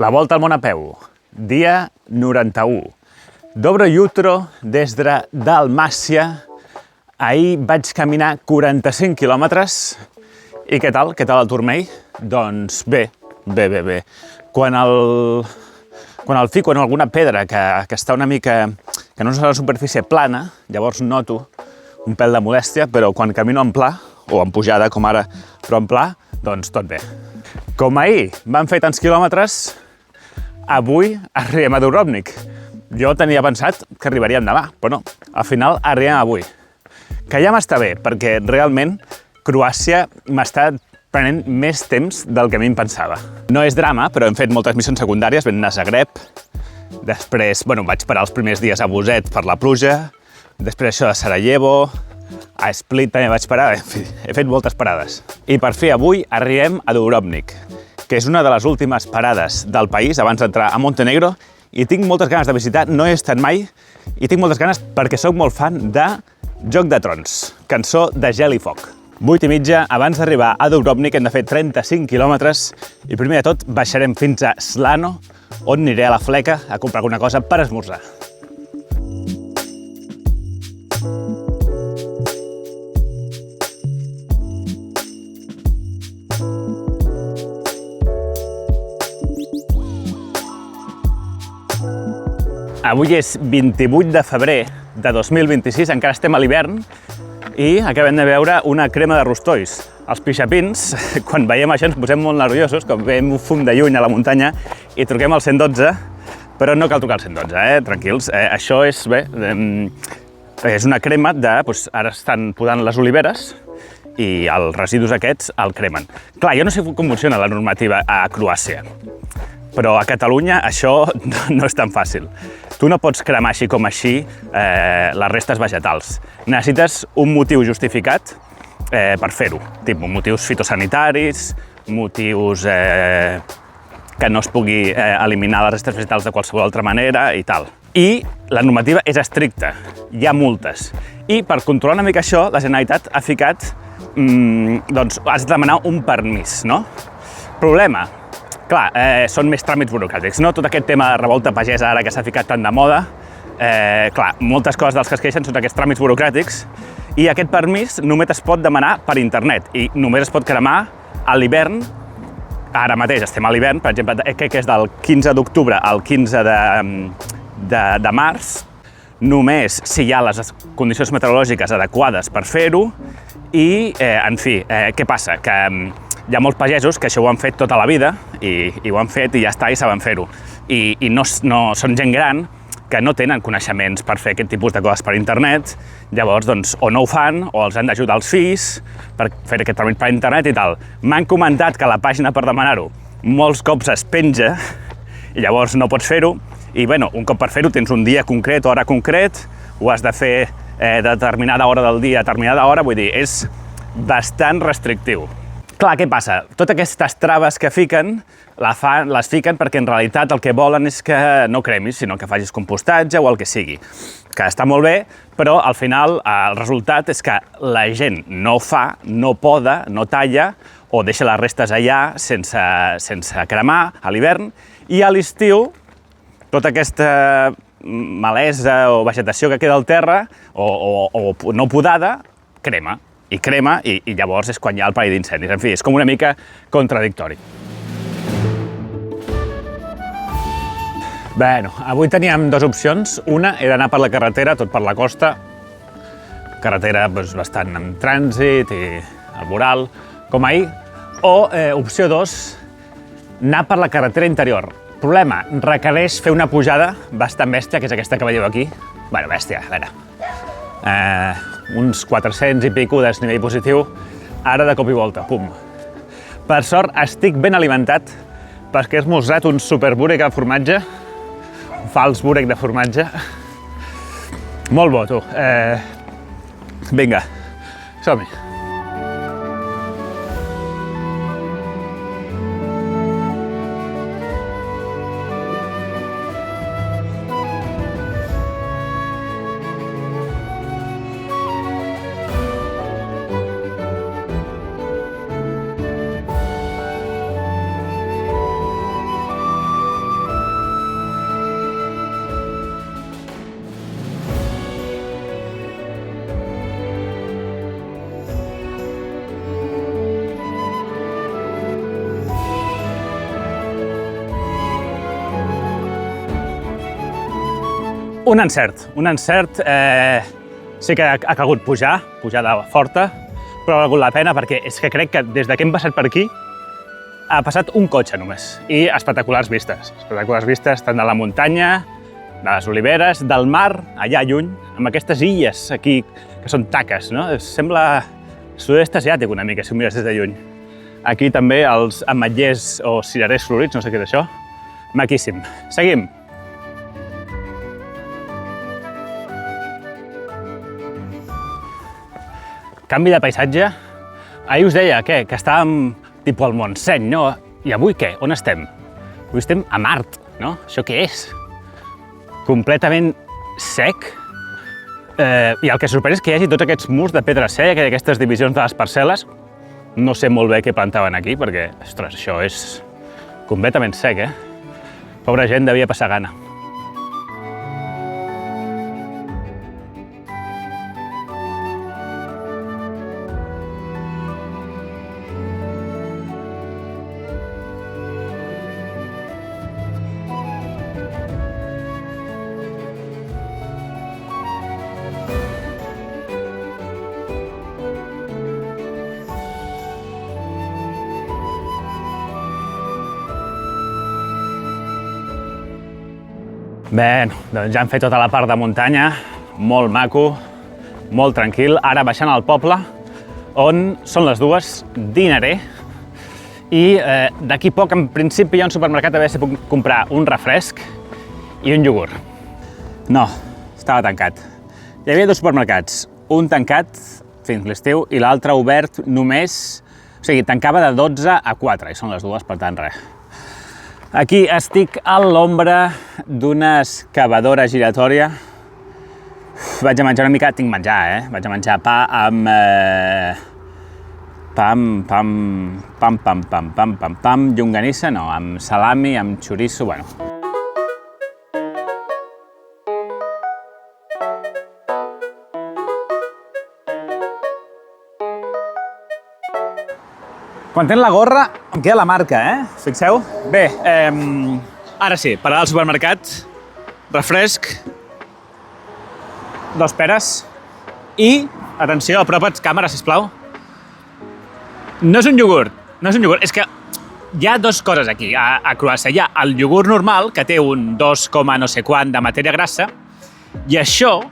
La volta al món a peu, dia 91. Dobro jutro des de Dalmàcia. Ahir vaig caminar 45 quilòmetres. I què tal? Què tal el turmell? Doncs bé. Quan fico en alguna pedra que està una mica... que no és una superfície plana, llavors noto un pèl de modèstia, però quan camino en pla, o en pujada com ara, però en pla, doncs tot bé. Com ahir vam fer tants quilòmetres, avui arribem a Dubrovnik. Jo tenia pensat que arribaríem demà, però no, al final arribem avui. Que ja m'està bé, perquè realment Croàcia m'està prenent més temps del que a mi em pensava. No és drama, però hem fet moltes missions secundàries, vam anar a Zagreb, després, vaig parar els primers dies a Buset per la pluja, després això de Sarajevo, a Split també vaig parar, en fi, he fet moltes parades. I per fi avui arribem a Dubrovnik, que és una de les últimes parades del país abans d'entrar a Montenegro, i tinc moltes ganes de visitar, no he estat mai, i tinc moltes ganes perquè sóc molt fan de Joc de Trons, cançó de Gel i Foc. 8:30, abans d'arribar a Dubrovnik hem de fer 35 quilòmetres i primer de tot baixarem fins a Slano, on aniré a la fleca a comprar alguna cosa per esmorzar. Avui és 28 de febrer de 2026, encara estem a l'hivern, i acabem de veure una crema de rostolls. Els pixapins, quan veiem això ens posem molt nerviosos, quan veiem un fum de lluny a la muntanya i truquem al 112, però no cal trucar al 112, tranquils. Això és, és una crema de... ara estan podant les oliveres i els residus aquests el cremen. Clar, jo no sé com funciona la normativa a Croàcia, però a Catalunya això no és tan fàcil. Tu no pots cremar així com així les restes vegetals. Necessites un motiu justificat per fer-ho, tipus motius fitosanitaris, motius que no es pugui eliminar les restes vegetals de qualsevol altra manera i tal. I la normativa és estricta, hi ha multes. I per controlar una mica això, la Generalitat ha ficat, doncs has de demanar un permís, no? Problema. Clar, són més tràmits burocràtics, no? Tot aquest tema de revolta pagesa ara que s'ha ficat tan de moda, clar, moltes coses dels que es queixen són aquests tràmits burocràtics i aquest permís només es pot demanar per internet i només es pot cremar a l'hivern. Ara mateix estem a l'hivern, per exemple, que és del 15 d'octubre al 15 de març, només si hi ha les condicions meteorològiques adequades per fer-ho i, en fi, què passa? Que hi ha molts pagesos que això ho han fet tota la vida i ho han fet i ja està, i saben fer-ho. I no són gent gran que no tenen coneixements per fer aquest tipus de coses per internet, llavors doncs o no ho fan o els han d'ajudar els fills per fer aquest tràmit per internet i tal. M'han comentat que la pàgina per demanar-ho molts cops es penja i llavors no pots fer-ho i un cop per fer-ho tens un dia concret o hora concret, ho has de fer de determinada hora del dia a determinada hora, vull dir, és bastant restrictiu. Clar, què passa? Totes aquestes traves que fiquen, les fiquen perquè en realitat el que volen és que no cremis, sinó que facis compostatge o el que sigui. Que està molt bé, però al final el resultat és que la gent no fa, no poda, no talla o deixa les restes allà sense cremar a l'hivern i a l'estiu tota aquesta malesa o vegetació que queda al terra o no podada crema. I crema, i llavors és quan hi ha el perill d'incendis. En fi, és com una mica contradictori. Avui teníem dues opcions. Una era anar per la carretera, tot per la costa. Carretera bastant en trànsit i arboral, com ahir. O opció 2, anar per la carretera interior. Problema, requereix fer una pujada bastant bèstia, que és aquesta que veieu aquí. Bèstia, a veure. Uns 400 i pico de desnivell positiu, ara de cop i volta, pum. Per sort estic ben alimentat perquè he esmorzat un superbúrec de formatge, un fals búrec de formatge. Molt bo, tu. Vinga, som-hi. Un encert. Sé que ha calgut pujar de forta, però ha valgut la pena perquè és que crec que des que hem passat per aquí ha passat un cotxe només. I espectaculars vistes tant de la muntanya, de les oliveres, del mar, allà lluny, amb aquestes illes aquí que són taques, no? Sembla sud-est asiàtic una mica, si ho mires des de lluny. Aquí també els ametllers o cirerers florits, no sé què és això. Maquíssim. Seguim. Canvi de paisatge. Ahir us deia que estàvem tipus al Montseny, no? I avui què? On estem? Avui estem a Mart, no? Això què és? Completament sec. I el que sorprèn és que hi hagi tots aquests murs de pedra seca i aquestes divisions de les parcel·les. No sé molt bé què plantaven aquí, perquè, ostres, això és completament sec, Pobra gent devia passar gana. Bé, doncs ja hem fet tota la part de muntanya, molt maco, molt tranquil. Ara baixant al poble, on són les 2, dinaré. I d'aquí poc, en principi, hi ha un supermercat a veure si puc comprar un refresc i un iogurt. No, estava tancat. Hi havia 2 supermercats, un tancat fins l'estiu i l'altre obert només... O sigui, tancava de 12 a 4, i són les 2, per tant, res. Aquí estic a l'ombra d'una excavadora giratòria. Vaig a menjar una mica, tinc menjar, Vaig a menjar pa amb... llonganissa, no, amb salami, amb xoriço, bueno. Quan tens la gorra, em queda la marca, Fixeu? Bé, ara sí, parada al supermercat, refresc, 2 peres i, atenció, apropa't, càmera, sisplau. No és un iogurt, és que hi ha 2 coses aquí, a Croàcia. Hi ha el iogurt normal, que té un 2, no sé quant de matèria grassa, i això,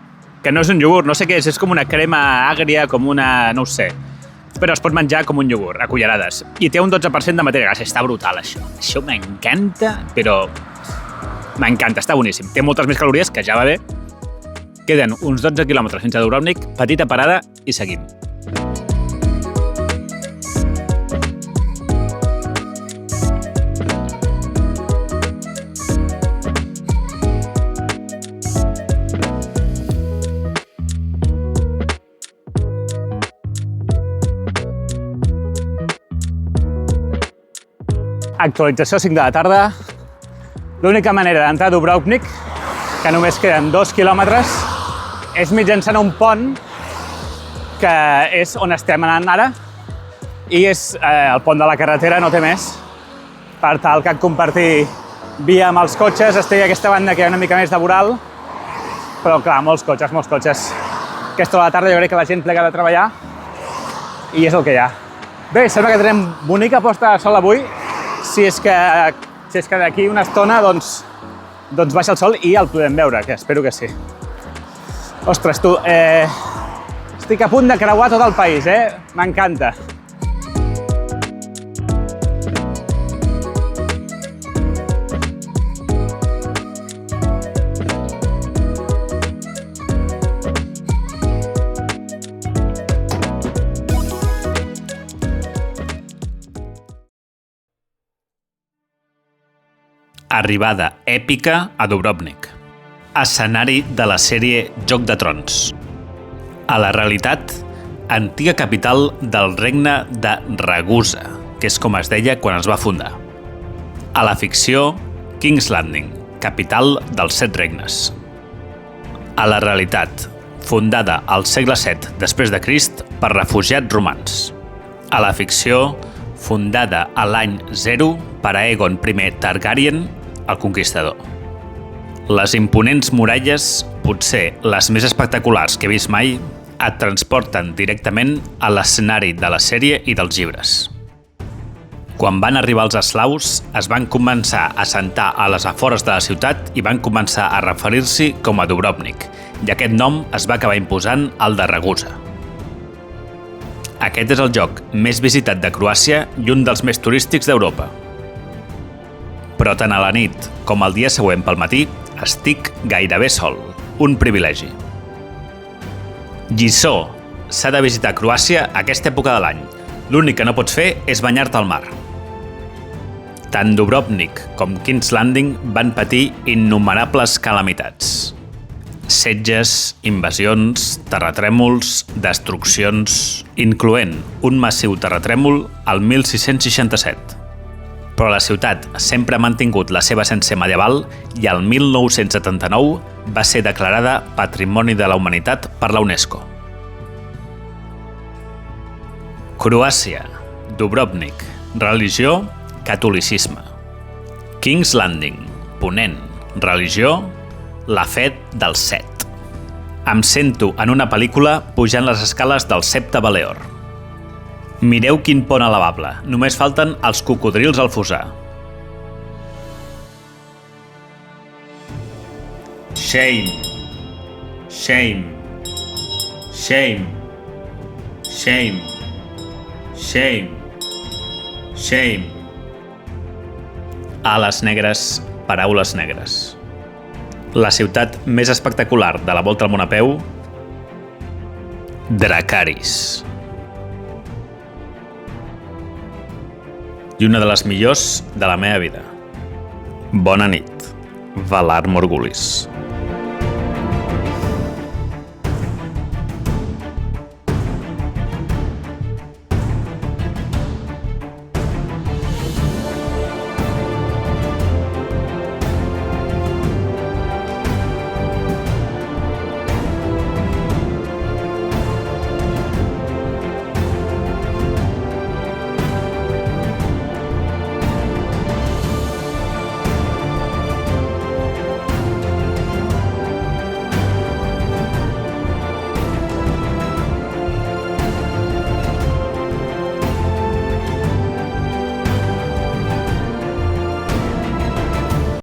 que no és un iogurt, no sé què és com una crema àgria, com una... no ho sé, però es pot menjar com un iogurt, a cullerades. I té un 12% de matèria grassa. Està brutal, això. Això m'encanta, però... m'encanta, està boníssim. Té moltes més calories, que ja va bé. Queden uns 12 quilòmetres fins a Dubrovnik, petita parada i seguim. Actualització 5 de la tarda. L'única manera d'entrar a Dubrovnik, que només queden 2 quilòmetres, és mitjançant un pont que és on estem anant ara i és el pont de la carretera, no té més, per tal que compartir via amb els cotxes. Estic a aquesta banda que hi ha una mica més de voral, però clar, molts cotxes. Aquesta hora de la tarda jo crec que la gent plega de treballar i és el que hi ha. Bé, sembla que tenim bonica posta de sol avui. Si és que d'aquí una estona doncs baixa el sol i el podem veure, que espero que sí. Ostres, tu, estic a punt de creuar tot el país, M'encanta. Arribada èpica a Dubrovnik. Escenari de la sèrie Joc de Trons. A la realitat, antiga capital del regne de Ragusa, que és com es deia quan es va fundar. A la ficció, King's Landing, capital dels 7 regnes. A la realitat, fundada al segle VII després de Crist per refugiats romans. A la ficció, fundada a l'any 0 per Aegon I Targaryen, el Conquistador. Les imponents muralles, potser les més espectaculars que he vist mai, et transporten directament a l'escenari de la sèrie i dels llibres. Quan van arribar els eslaus, es van començar a assentar a les afores de la ciutat i van començar a referir-s'hi com a Dubrovnik, i aquest nom es va acabar imposant al de Ragusa. Aquest és el lloc més visitat de Croàcia i un dels més turístics d'Europa. Però tant a la nit com al dia següent pel matí estic gairebé sol, un privilegi. Lliçó: s'ha de visitar Croàcia a aquesta època de l'any. L'únic que no pots fer és banyar-te al mar. Tant Dubrovnik com King's Landing van patir innumerables calamitats. Setges, invasions, terratrèmols, destruccions, incloent un massiu terratrèmol al 1667. Però la ciutat sempre ha mantingut la seva essència medieval i el 1979 va ser declarada Patrimoni de la Humanitat per la UNESCO. Croàcia, Dubrovnik, religió, catolicisme. King's Landing, ponent, religió, la fe dels set. Em sento en una pel·lícula pujant les escales del Septe Baleor. Mireu quin pont elevable, només falten els cocodrils al fossar. Shame, shame, shame, shame, shame, shame. Ales negres, paraules negres. La ciutat més espectacular de la volta al món a peu, Dracaris. I una de les millors de la meva vida. Bona nit, Valar Morghulis.